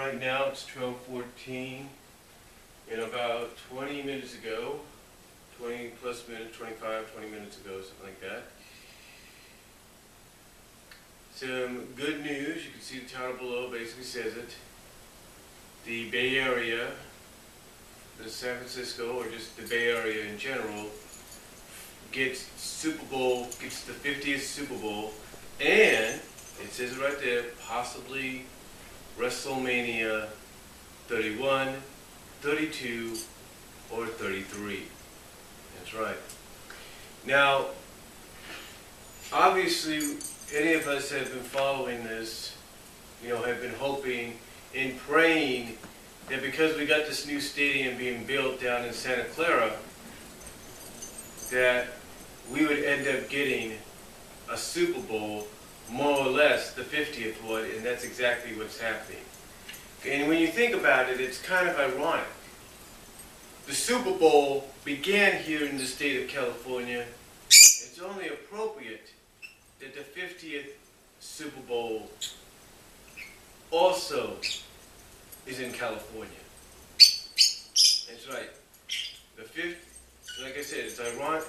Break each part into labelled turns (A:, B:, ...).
A: right now it's 12:14, and about 20 minutes ago, 20 plus minutes, 25, 20 minutes ago, something like that. Some good news, you can see the title below basically says it. The Bay Area, the San Francisco, or just the Bay Area in general, gets the 50th Super Bowl, and it says it right there, possibly WrestleMania 31, 32, or 33. That's right. Now, obviously, any of us that have been following this, have been hoping and praying that because we got this new stadium being built down in Santa Clara, that we would end up getting a Super Bowl, more or less the 50th one, and that's exactly what's happening. And when you think about it, it's kind of ironic. The Super Bowl began here in the state of California. It's only appropriate that the 50th Super Bowl also is in California. That's right. The 50th, like I said, it's ironic.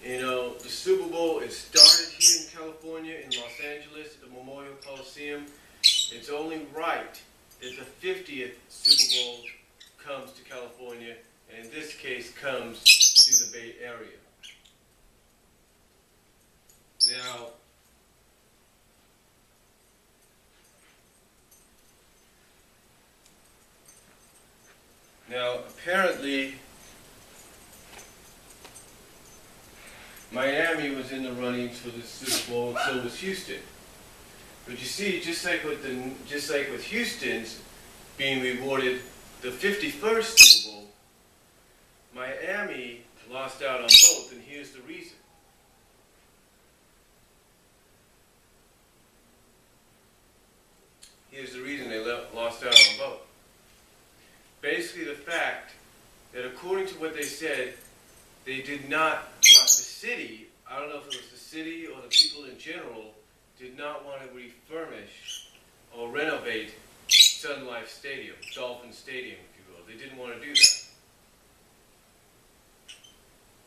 A: The Super Bowl, it started here in California, in Los Angeles, at the Memorial Coliseum. It's only right that the 50th Super Bowl comes to California, and in this case comes to the Bay Area. Now apparently, Miami was in the runnings for the Super Bowl, and so was Houston. But you see, just like with Houston's being rewarded the 51st Super Bowl, Miami lost out on both, and here's the reason. Here's the reason they lost out on both. Basically, the fact that according to what they said, they did not, the city, I don't know if it was the city or the people in general, did not want to refurnish or renovate Sun Life Stadium, Dolphin Stadium, if you will. They didn't want to do that.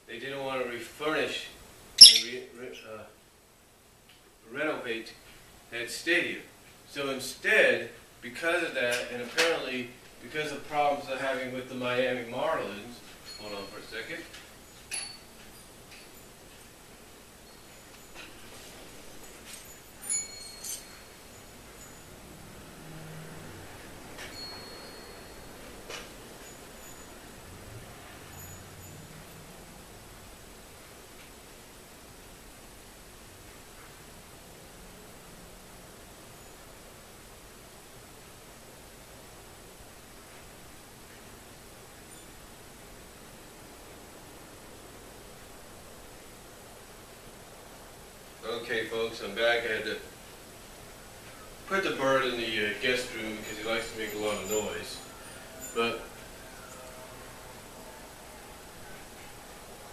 A: They didn't want to refurnish and renovate that stadium. So instead, because of that, and apparently because of problems they're having with the Miami Marlins, hold on for a second. Okay, folks, I'm back. I had to put the bird in the guest room because he likes to make a lot of noise. But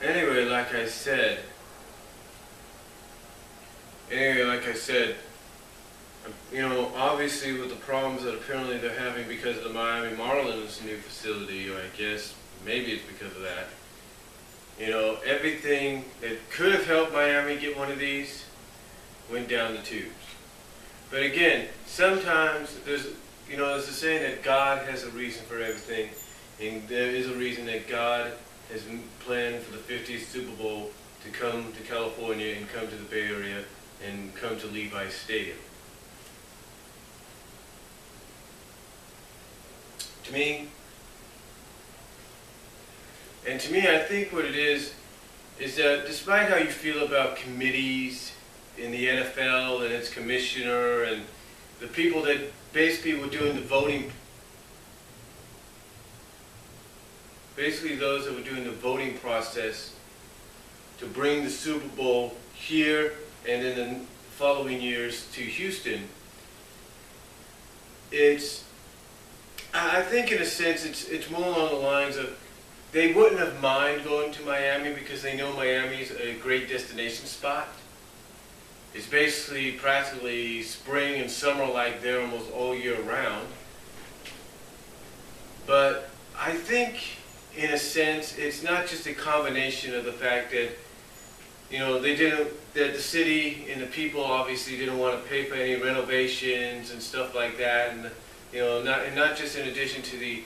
A: anyway, like I said, obviously with the problems that apparently they're having because of the Miami Marlins new facility, or I guess maybe it's because of that. Everything that could have helped Miami get one of these went down the tubes. But again, sometimes there's a saying that God has a reason for everything, and there is a reason that God has planned for the 50th Super Bowl to come to California and come to the Bay Area and come to Levi's Stadium. To me, I think what it is that despite how you feel about committees in the NFL and its commissioner and the people that basically were doing the voting, those that were doing the voting process to bring the Super Bowl here and in the following years to Houston, I think in a sense it's more along the lines of they wouldn't have mind going to Miami because they know Miami's a great destination spot. It's basically practically spring and summer like there almost all year round. But I think, in a sense, it's not just a combination of the fact that, that the city and the people obviously didn't want to pay for any renovations and stuff like that, and not just in addition to the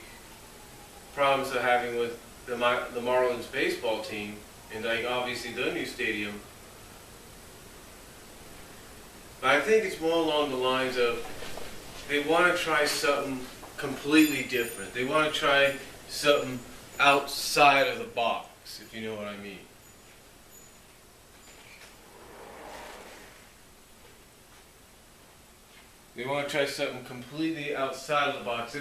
A: problems they're having with the Marlins baseball team and like obviously the new stadium. But I think it's more along the lines of they want to try something completely different. They want to try something outside of the box, if you know what I mean. They want to try something completely outside of the box.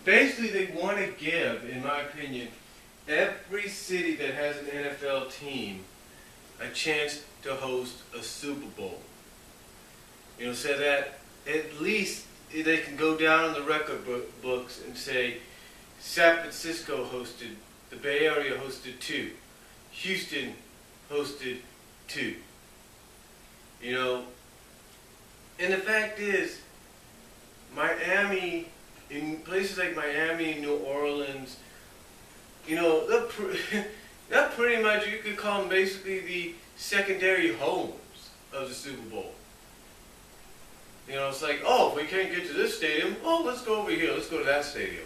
A: Basically, they want to give, in my opinion, every city that has an NFL team a chance to host a Super Bowl. So that at least they can go down in the record books and say, San Francisco hosted, the Bay Area hosted 2, Houston hosted 2. And the fact is, Miami, in places like Miami, New Orleans, they're pretty much, you could call them basically the secondary homes of the Super Bowl. It's like, oh, if we can't get to this stadium, oh, let's go over here, let's go to that stadium.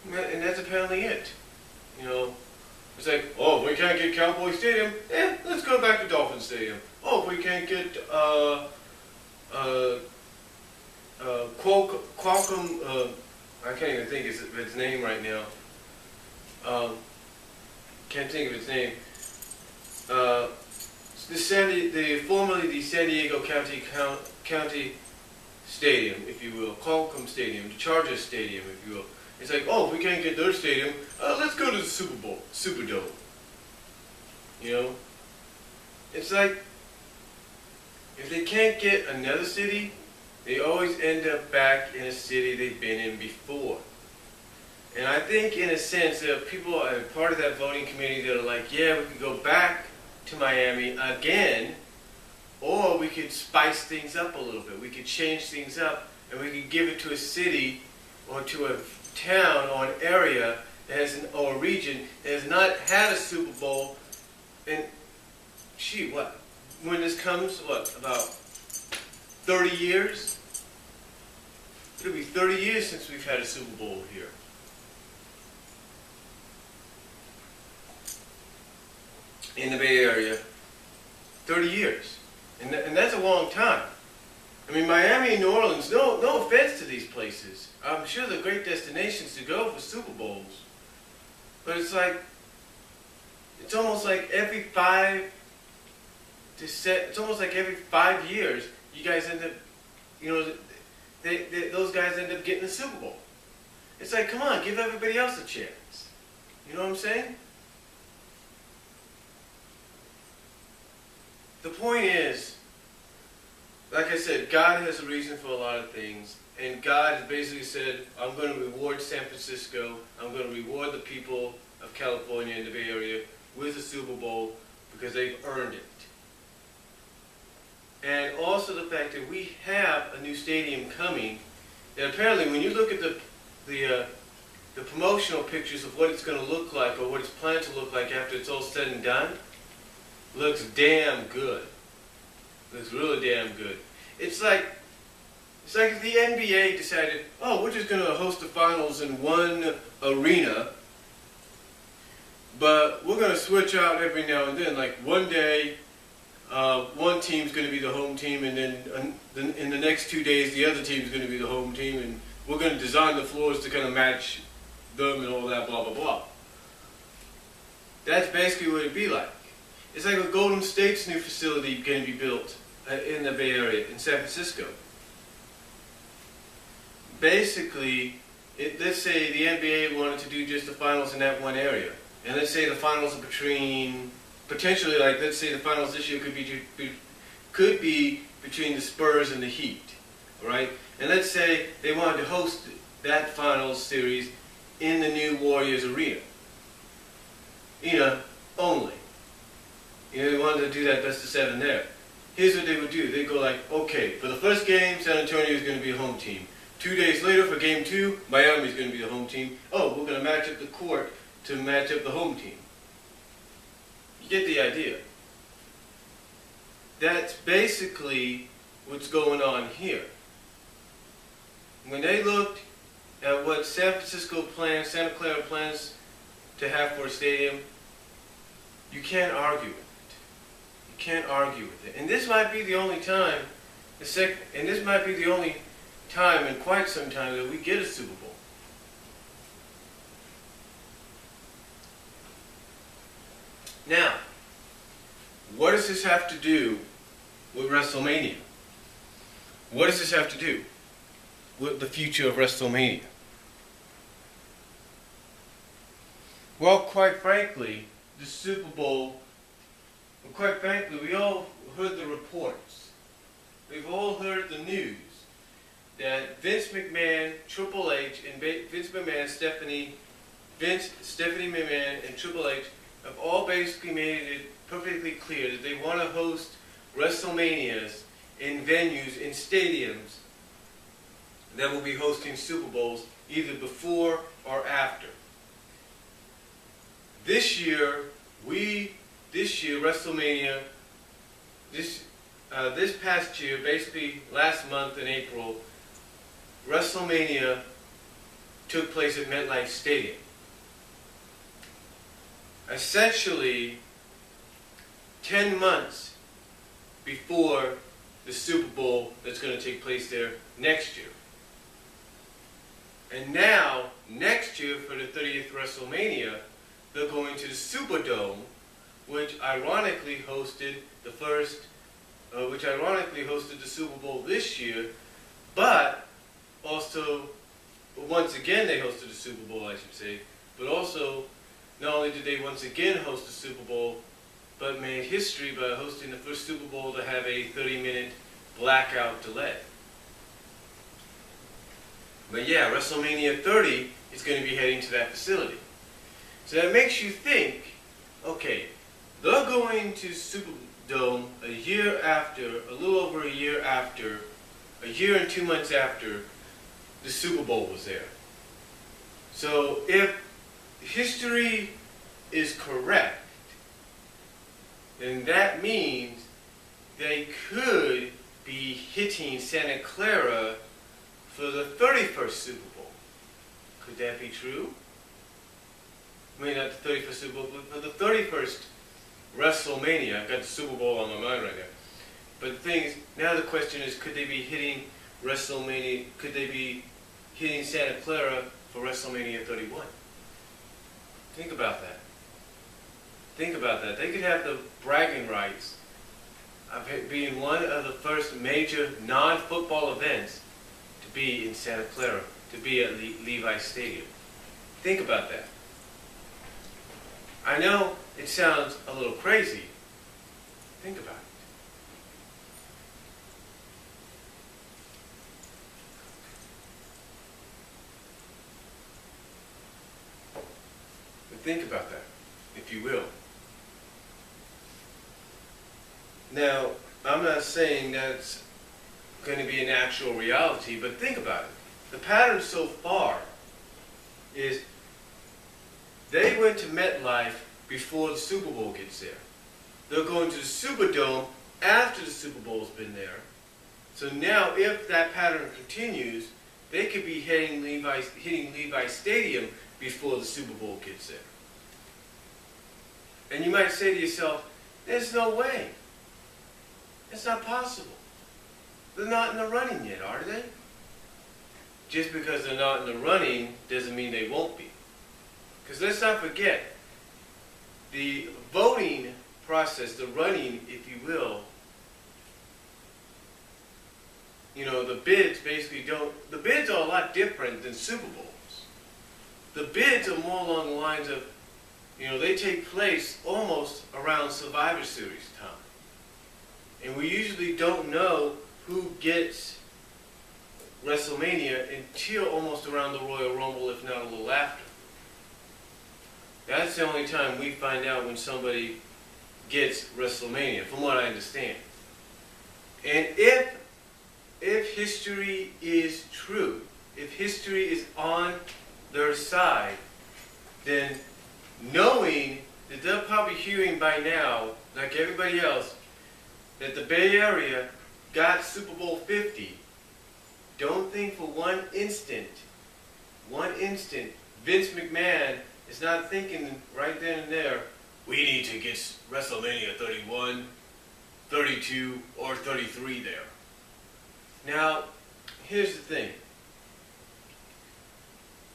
A: And that's apparently it. It's like, oh, if we can't get Cowboy Stadium, let's go back to Dolphin Stadium. Oh, if we can't get Qualcomm, I can't even think of its name right now. Can't think of its name. Formerly the San Diego County Stadium, if you will, Qualcomm Stadium, the Chargers Stadium, if you will. It's like, oh, if we can't get their stadium, let's go to the Superdome. It's like, if they can't get another city, they always end up back in a city they've been in before. And I think, in a sense, there are people part of that voting committee that are like, yeah, we could go back to Miami again, or we could spice things up a little bit. We could change things up, and we could give it to a city or to a town or an area that has or a region that has not had a Super Bowl in, when this comes, about 30 years? It'll be 30 years since we've had a Super Bowl here. In the Bay Area, 30 years. And that's a long time. I mean, Miami and New Orleans, no offense to these places. I'm sure they're great destinations to go for Super Bowls. But it's almost like every 5 years, you guys end up, those guys end up getting the Super Bowl. It's like, come on, give everybody else a chance. You know what I'm saying? The point is, like I said, God has a reason for a lot of things. And God has basically said, I'm going to reward San Francisco. I'm going to reward the people of California and the Bay Area with a Super Bowl because they've earned it. And also the fact that we have a new stadium coming. And apparently when you look at the promotional pictures of what it's going to look like or what it's planned to look like after it's all said and done, looks damn good. Looks really damn good. It's like if the NBA decided, oh, we're just going to host the finals in one arena, but we're going to switch out every now and then. Like one day, one team's going to be the home team, and then in the next 2 days, the other team's going to be the home team, and we're going to design the floors to kind of match them and all that, blah, blah, blah. That's basically what it'd be like. It's like a Golden State's new facility going to be built in the Bay Area, in San Francisco. Basically, let's say the NBA wanted to do just the finals in that one area. And let's say the finals are potentially, like, let's say the finals this year could be between the Spurs and the Heat, right? And let's say they wanted to host that finals series in the new Warriors arena. Only. You know, they wanted to do that best of 7 there. Here's what they would do. They'd go like, okay, for the first game, San Antonio is going to be the home team. 2 days later, for game 2, Miami is going to be the home team. Oh, we're going to match up the court to match up the home team. You get the idea. That's basically what's going on here. When they looked at what San Francisco plans, Santa Clara plans to have for a stadium, you can't argue with it. You can't argue with it. And this might be the only time, and this might be the only time in quite some time that we get a Super Bowl. Now, what does this have to do with WrestleMania? What does this have to do with the future of WrestleMania? Well, quite frankly, the Super Bowl, quite frankly, we all heard the reports. We've all heard the news that Vince McMahon, Triple H, and Stephanie McMahon, and Triple H have all basically made it perfectly clear that they want to host WrestleManias in venues, in stadiums that will be hosting Super Bowls either before or after. This year, WrestleMania, this past year, basically last month in April, WrestleMania took place at MetLife Stadium. Essentially, 10 months before the Super Bowl that's going to take place there next year. And now, next year for the 30th WrestleMania, they're going to the Superdome, which ironically hosted the Super Bowl this year, but also, once again they hosted the Super Bowl, I should say, but also, not only did they once again host the Super Bowl, but made history by hosting the first Super Bowl to have a 30-minute blackout delay. But yeah, WrestleMania 30 is going to be heading to that facility. So that makes you think, okay, they're going to Superdome a little over a year and 2 months after the Super Bowl was there. So if history is correct, then that means they could be hitting Santa Clara for the 31st Super Bowl. Could that be true? I mean, not the 31st Super Bowl, but for the 31st WrestleMania. I've got the Super Bowl on my mind right now. But the thing is, now the question is, could they be hitting WrestleMania, could they be hitting Santa Clara for WrestleMania 31? Think about that. Think about that. They could have the bragging rights of it being one of the first major non-football events to be in Santa Clara, to be at Levi Stadium. Think about that. I know it sounds a little crazy. Think about it. But think about that, if you will. Now, I'm not saying that's going to be an actual reality, but think about it. The pattern so far is they went to MetLife before the Super Bowl gets there. They're going to the Superdome after the Super Bowl's been there. So now, if that pattern continues, they could be hitting Levi Stadium before the Super Bowl gets there. And you might say to yourself, there's no way. It's not possible. They're not in the running yet, are they? Just because they're not in the running doesn't mean they won't be. Because let's not forget, the voting process, the running, if you will, the bids basically the bids are a lot different than Super Bowls. The bids are more along the lines of, they take place almost around Survivor Series time. And we usually don't know who gets WrestleMania until almost around the Royal Rumble, if not a little after. That's the only time we find out when somebody gets WrestleMania, from what I understand. And if history is true, if history is on their side, then knowing that they're probably hearing by now, like everybody else, that the Bay Area got Super Bowl 50, don't think for one instant, Vince McMahon is not thinking right then and there, we need to get WrestleMania 31, 32, or 33 there. Now, here's the thing.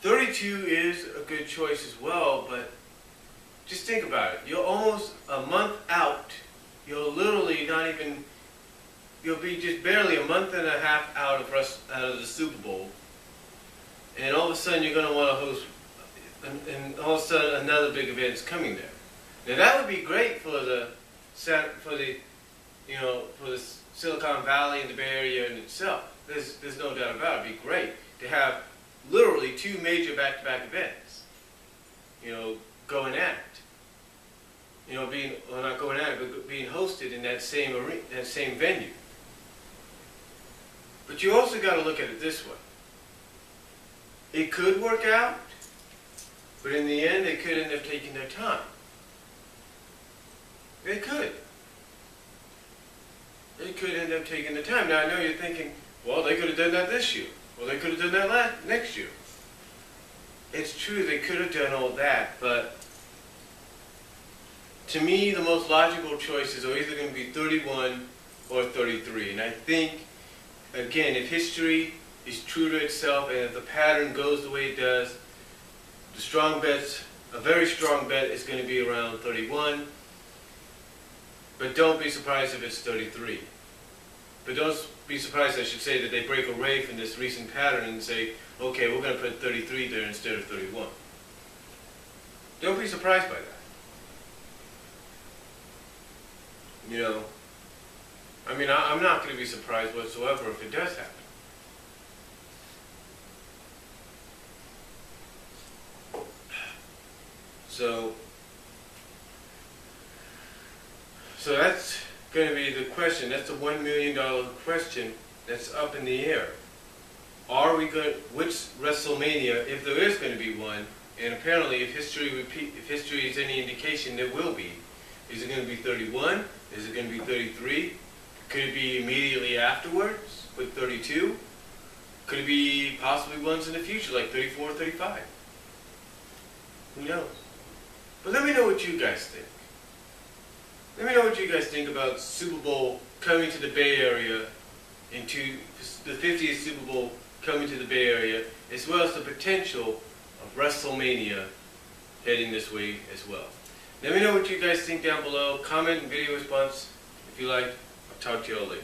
A: 32 is a good choice as well, but just think about it. You're almost a month out. You're literally not even, you'll be just barely a month and a half out of the Super Bowl. And all of a sudden you're going to want to host, and all of a sudden another big event is coming there. Now that would be great for the Silicon Valley and the Bay Area in itself. There's no doubt about it. It'd be great to have literally two major back-to-back events, going at it. Not going at it, but being hosted in that same arena, that same venue. But you also got to look at it this way. It could work out, but in the end, they could end up taking their time. They could. They could end up taking their time. Now, I know you're thinking, well, they could have done that this year. Well, they could have done that next year. It's true, they could have done all that, but to me, the most logical choices are either going to be 31 or 33. And I think, again, if history is true to itself and if the pattern goes the way it does, a very strong bet is going to be around 31. But don't be surprised if it's 33. But don't be surprised, I should say, that they break away from this recent pattern and say, okay, we're going to put 33 there instead of 31. Don't be surprised by that. I'm not going to be surprised whatsoever if it does happen. So that's going to be the question. That's the $1 million question that's up in the air. Which WrestleMania, if there is going to be one, and apparently if history is any indication, there will be. Is it going to be 31? Is it going to be 33? Could it be immediately afterwards with 32? Could it be possibly ones in the future, like 34 or 35? Who knows? But let me know what you guys think. Let me know what you guys think about Super Bowl coming to the Bay Area, into the 50th Super Bowl coming to the Bay Area, as well as the potential of WrestleMania heading this way as well. Let me know what you guys think down below. Comment and video response if you like. I'll talk to you all later.